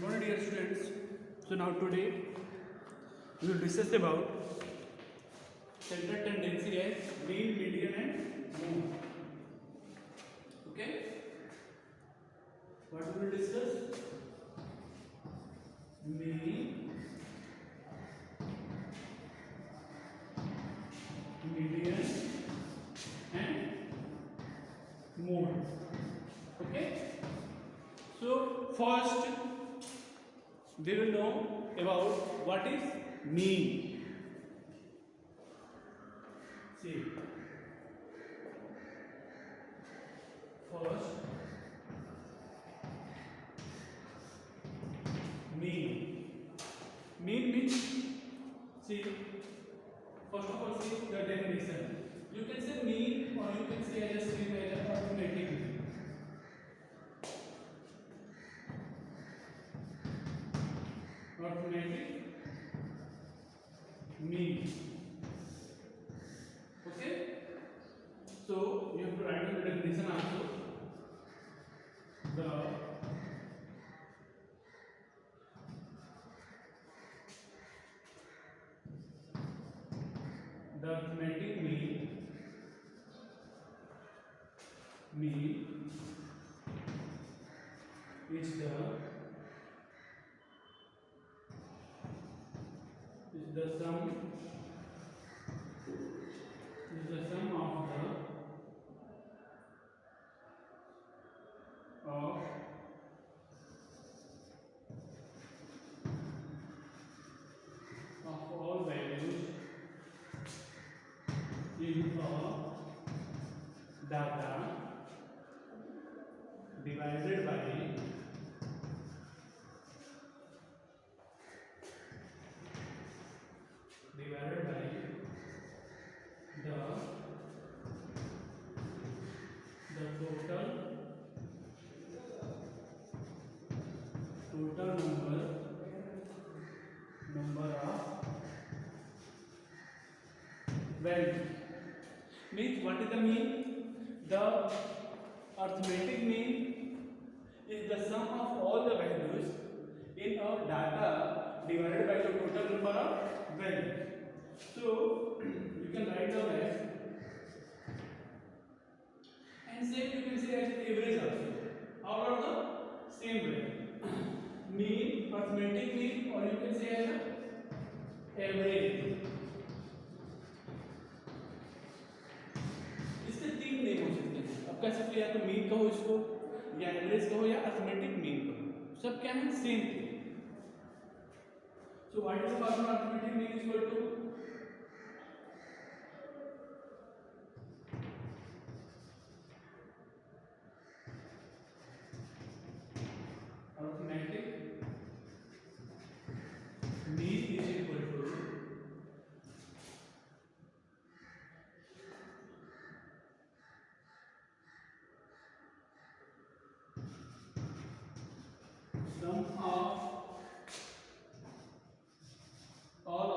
Good morning, dear students. So now today we will discuss about central tendency as mean, median, and mode. Okay. What we will discuss? Mean, median, and mode. Okay. So first we will know about what is mean. See, first mean. Mean means, see, first of all see the definition. You can say mean or you can say as a arithmetic mean. Arithmetic mean. Okay. So you have to write down the definition also. The arithmetic mean is the sum of all values in a data divided by the total number of values. Means what is the mean? The arithmetic mean is the sum of all the values in a data divided by the total number of values. So you can write down as, and same you can say as average also. All are the same way. Mean, arithmetic mean, or you can say as average. इसके तीन name हो सकते हैं. अब कह सकते हैं या तो मीन कहो इसको, या एवरेज कहो, या अर्थमेटिक मीन कहो. सब क्या है? Same thing. So what is the formula arithmetic mean is equal to arithmetic mean is equal to sum of all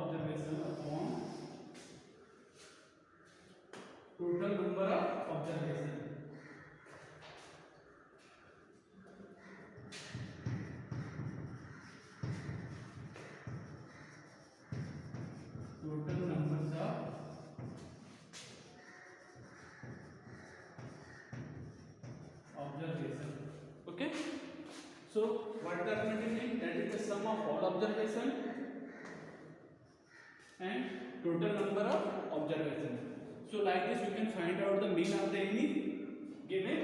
observation upon total number of observation. Total numbers of observation. Okay. So what the arithmetic mean? That is the sum of all observation and total number of observation. So like this you can find out the mean of the any given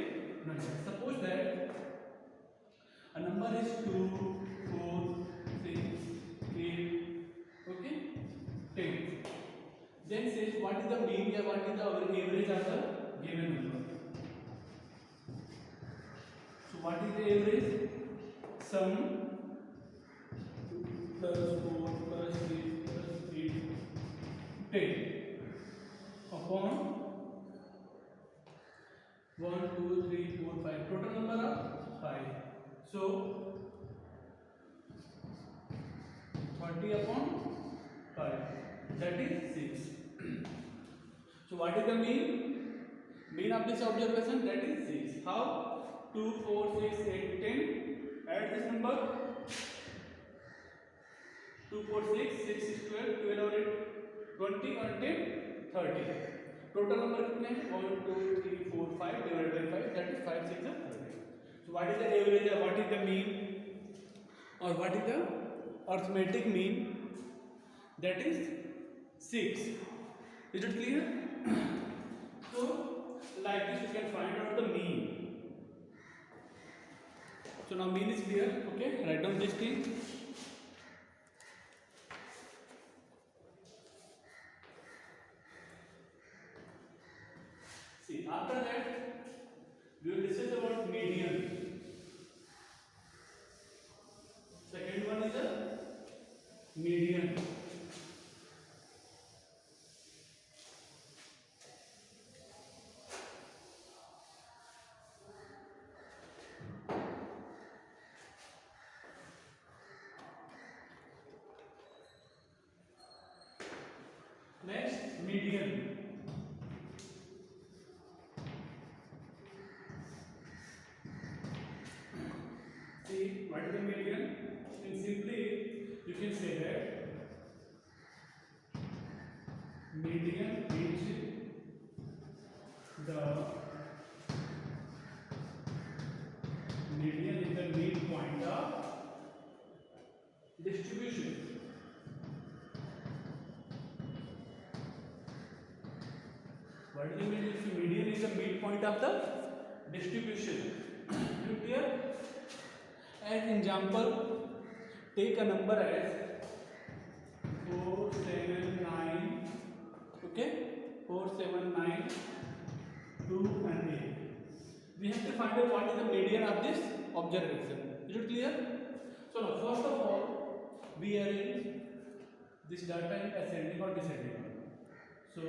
number. Suppose that a number is 2, 4, 6, 8, okay, 10. Then says what is the mean or what is the average of the given number. So what is the average? Sum plus 4 plus 6 plus 8 10 upon 1 2 3 4 5 total number of 5. So 30 upon 5, that is 6. So what is the mean? mean of this observation, that is 6. How? 2, 4, 6, 8, 10. Add this number. 2, 4, 6, 6, 6, 12, 12 और 8, 20 और 10, 30. Total number कितने हैं? 1, 2, 3, 4, 5 divided by 5, that is 5, 6 and 30. So what is the average or what is the mean or what is the arithmetic mean? That is 6. Is it clear? So like this you can find out the mean. So now mean is clear. Okay, write down this thing. See, after that we will discuss about median. Second one is a median. Next, median. See, what is the median? And simply you can say that median is the midpoint of distribution. What is the median? So median is the midpoint of the distribution. You clear? As example, take a number as 4, 7, 9. Okay, 4, 7, 9, 2 and 8. We have to find out what is the median of this observation. Is it clear? So now first of all, we arrange this data in ascending or descending order. So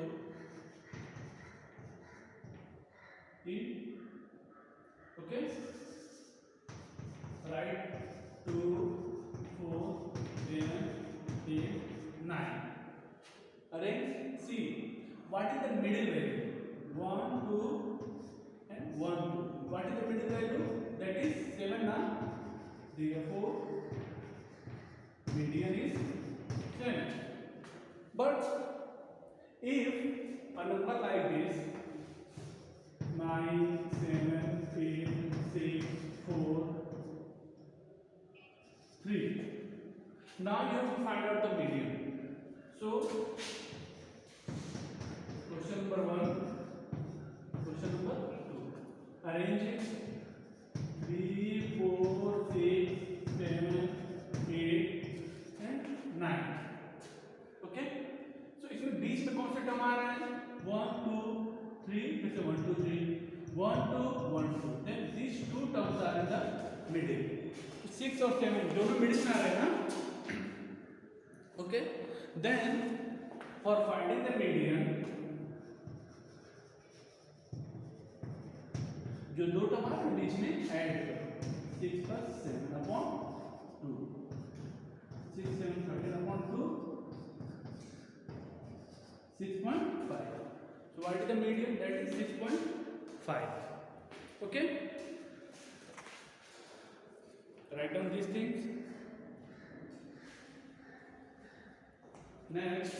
in, okay, write 2, 4, 7, 8, 9. Arrange. See what is the middle value. 1, 2 and 1, 2. What is the middle value? That is 7 now. Therefore median is 7. But if a number like this 9, 7, 8, 6, 4, 3. Now you have to find out the median. So question number 1, question number 2. Arrange it. 3, 4, 6, 7, 8 and 9. Okay. So इसमें बीच में कौन सा term आ रहा है? 1, 2, 3. फिर से 1, 2, 3. 1, 2, 1, 2. Then these two terms are in the middle. 6 और 7 दोनों मिडिल में आ रहे हैं ना? Okay. Then for finding the median, जो दो टर्म आ रहे हैं बीच में ऐड करो. 6 plus 7 upon 2. 6, 7, 13 upon 2. 6.5. So what is the median? That is 6.5. Okay. Write down these things. Next,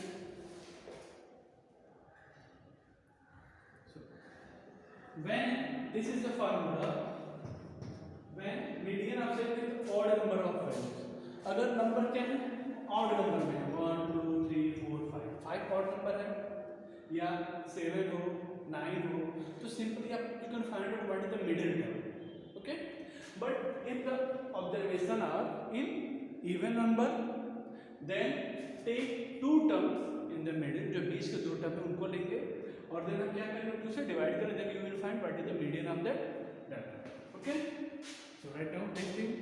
so when this is the formula, when median of set with odd number of values. अगर number क्या है? odd number में 1, 2, 3, 4, 5. 5 odd number है या 7 हो, 9 हो, तो simply आप you can find out what is the middle term. Okay. But if the observation are in even number, then take two terms in the middle. जो बीच के दो टर्म है उनको लेंगे और then हम क्या करेंगे? 2 से डिवाइड करें, then you will find what is the median of that data. Okay. So write down this thing.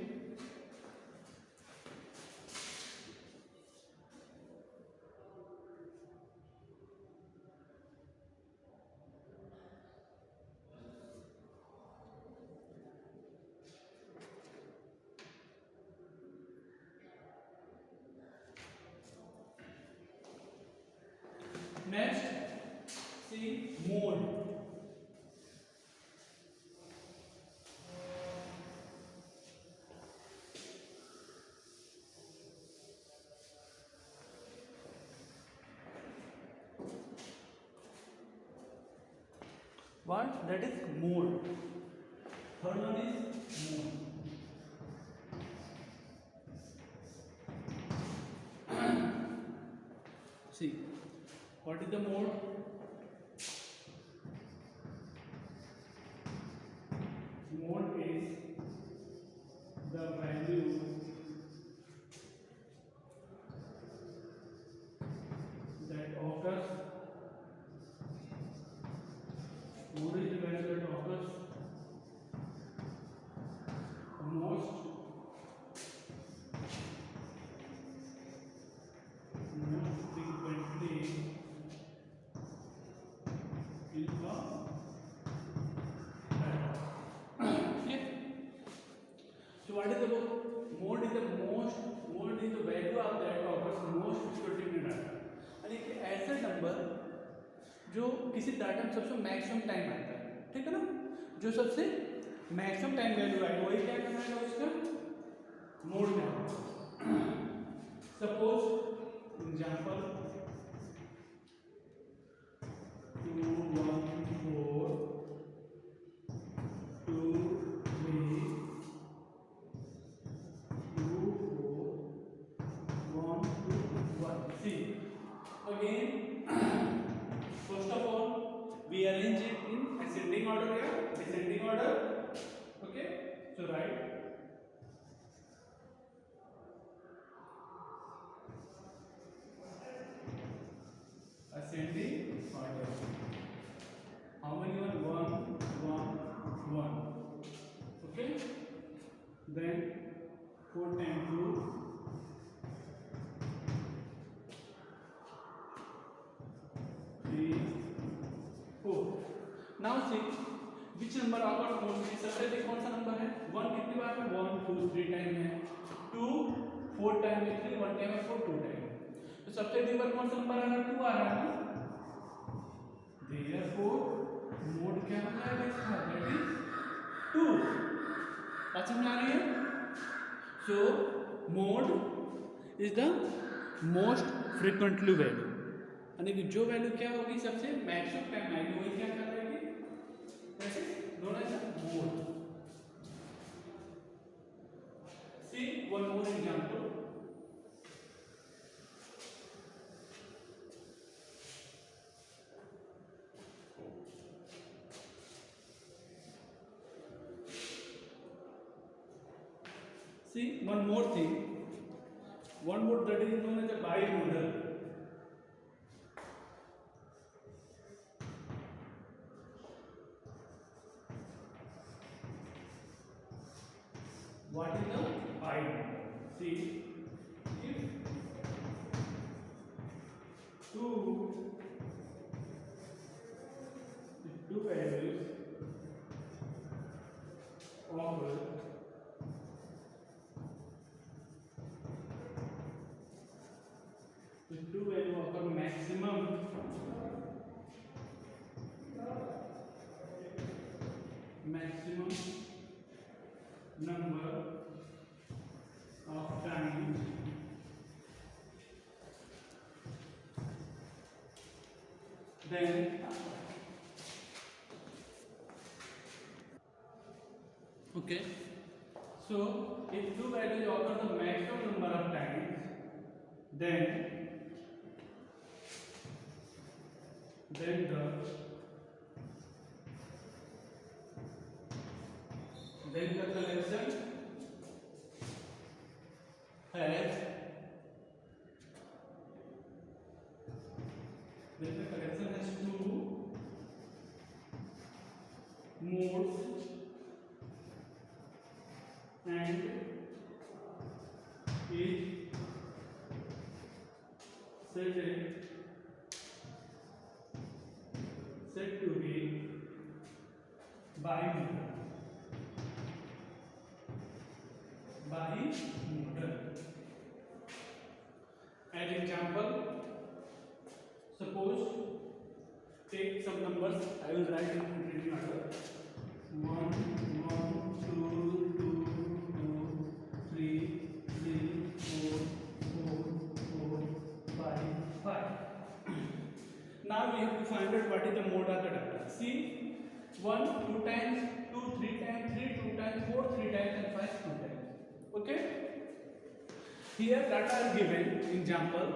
Next, see mode. what? That is mode. Third one is mode. See, what is the mode? Mode is the value that occurs. Mode is the value that occurs most frequently in the data. Okay. So what is the mode? Is the most mode is the value of that occurs most frequently in data. and एक ऐसा number जो किसी data में सबसे maximum time आता है, ठीक है ना, जो सबसे मैक्सिमम टाइम वैल्यू आएगा वही क्या करना है उसका मोड में. Suppose example 214 23 24 1. See again, first of all we arrange it in ascending order or descending order. Okay, so write ascending order. How many one? 1 1 1. Okay, then 4 times 2 3 4. Now see which number occurs most. सबसे अधिक कौन सा number है? 1 कितनी बार है? 1 2 3 time है, 2 4 time है, 3 1 time है, 4 2 टाइम है. तो सबसे अधिक बार कौन सा नंबर आ रहा है? 2 आ रहा है ना. Therefore मोड क्या हो जाएगा इसका? That is 2. बात समझ आ रही है? सो mode is the most frequently value, यानी कि जो वैल्यू क्या होगी सबसे मैक्सिमम टाइम आएगी वही क्या कहलाएगी? That is known as mode. See one more example. See one more thing, one more that is known as a bimodal. What is the bimodal? See, if two values occur two value occur maximum number of times then okay, so if two values occur the maximum number of times then the collection has two modes and is said to be bimodal. As example, suppose take some numbers. I will write in reading order. 1 1 2 2 2 3 3 4 4 4 5 5. Now we have to find out what is the mode of the data. See, 1 2 times, 2 3 times, 3 2 times, 4 3 times, and 5 2 times. Okay. Here data is given. Example.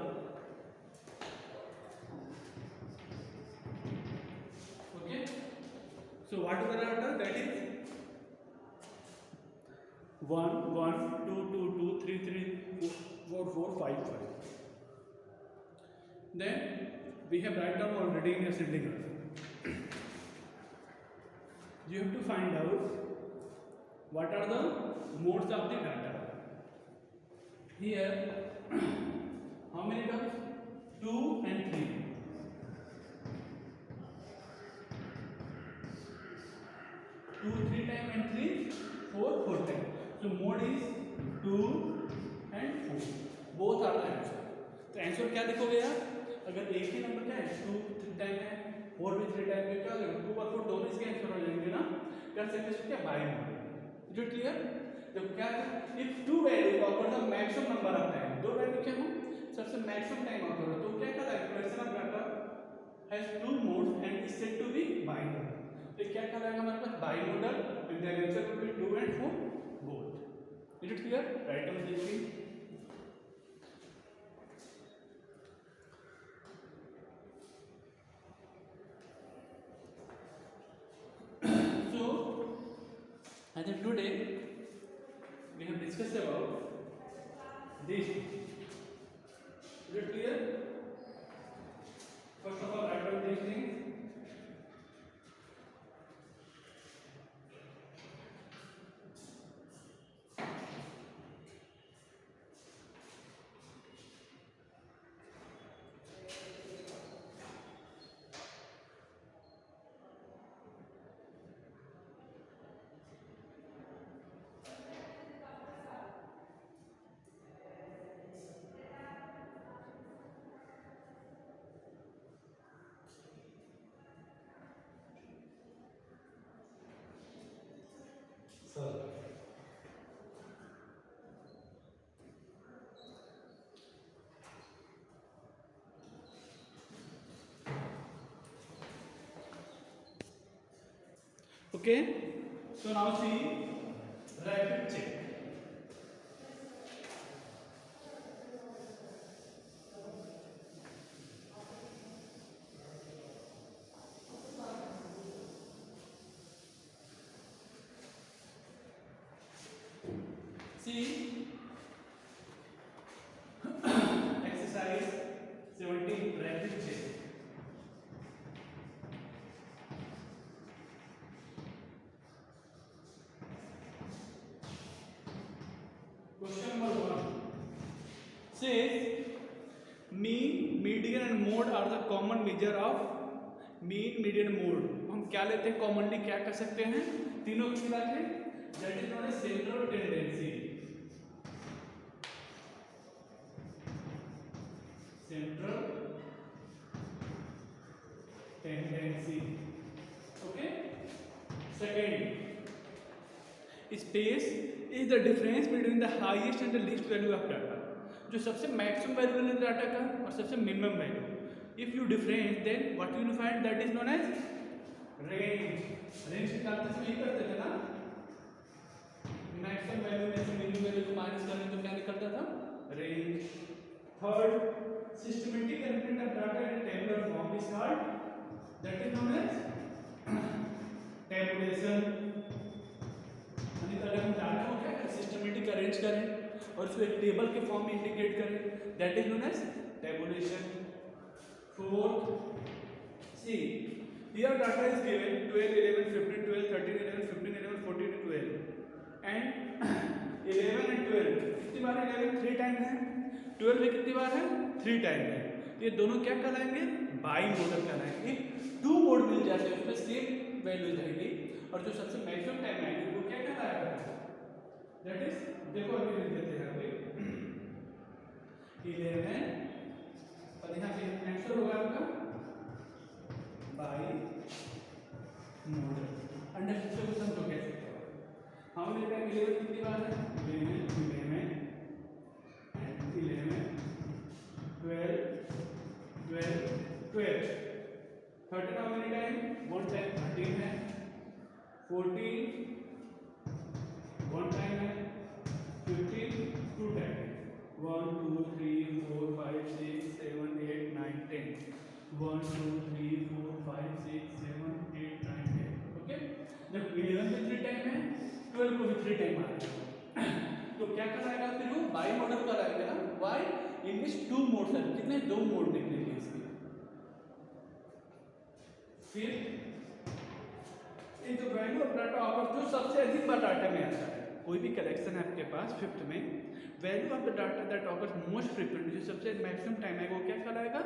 Okay. So what is the data? That is 1 1 2 2 2 3 3 4 4 5 5. Then we have write down already in ascending order. You have to find out what are the modes of the data. Here, how many terms? 2 and 3. 2 3 times and 3 4 4 times. So mode is 2 and 4. Both are the answer. तो answer क्या लिखोगे यार? अगर एक ही number क्या है 2 3 time है 4 भी 3 टाइम है, क्या हो जाएगा? 2 और 4 दोनों इसके आंसर हो जाएंगे ना. कर सकते हैं क्या by mode. Is it clear? तो क्या है? If two value offer the maximum number of time, दो वैल्यू क्या हो सबसे मैक्सिमम टाइम ऑफर हो, तो क्या कहलाएगा? Question of data has two modes and is said to be binary. तो क्या कहलाएगा हमारे पास? Bimodal. And the answer will be 2 and 4 both. Is it clear? Right on the screen. I think today we have discussed about these things. Is it clear? First of all, write down these things. Okay, so now see rapid check. See exercise 17 rapid check. Question number 1 says mean, median and mode are the common measure of mean, median, mode. हम क्या लेते हैं commonly? क्या कर सकते हैं तीनों की मिला के? That is known as central tendency. Central tendency. Okay. Second, space is the difference between the highest and the least value of data. जो सबसे मैक्सिमम वैल्यू है डाटा का और सबसे minimum value. If you difference then what you find? That is known as range. Range निकालते समय यही करते थे ना, मैक्सिमम वैल्यू में से मिनिमम वैल्यू को माइनस करने तो क्या निकलता था? Range. Third, systematic arrangement of data in tabular form is called, that is known as tabulation. अगर हम डाटा को क्या करें? सिस्टमैटिक अरेंज करें और उसको एक टेबल के फॉर्म में इंटीग्रेट करें, that is known as tabulation. Fourth, see here data is given 12 11 15 12 13 11 15 11 14 12 and 11 and 12 कितनी बार 11 3 टाइम है, 12 में कितनी बार है? 3 टाइम है. ये दोनों क्या कहलाएंगे? बाई मोडल कहलाएंगे. टू मोड मिल जाते हैं उसमें सेम वैल्यू रहेगी और जो सबसे मैक्सिमम टाइम आएगी वो क्या कहलाएगा? दैट इज, देखो अभी लिख देते हैं अभी 11 और यहाँ पे आंसर होगा आपका बाई मोडल. अंडरस्टूड? से क्वेश्चन तो कैसे हाउ मेनी टाइम 11 कितनी बार है? 11 11 and 11 12 12 12. 13 how many time? 1 time 13 है. एवरी टाइम आ रहा है। तो क्या कराएगा फिर वो बाई मॉडल कराएगा ना, वाई इन विच टू मोड्स है, कितने दो मोड निकलेंगे इसके। फिर in the value of data offer, जो सबसे अधिक बार डाटा में आता है, कोई भी कलेक्शन है आपके पास फिफ्थ में, value of the data that offers most frequently, जो सबसे मैक्सिमम टाइम है वो क्या कहलाएगा,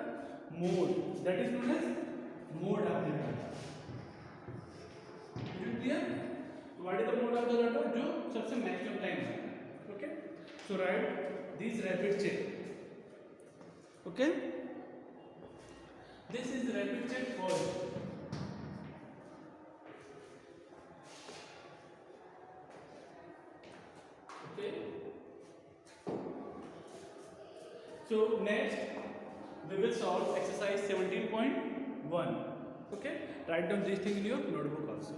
mode, that is known as mode of the data. Clear? What is the mode of the data, जो सबसे मैक्सिमम टाइम है। Okay, so write this rapid check. Okay, this is rapid check for so next we will solve exercise 17.1. okay, write down these things in your notebook also.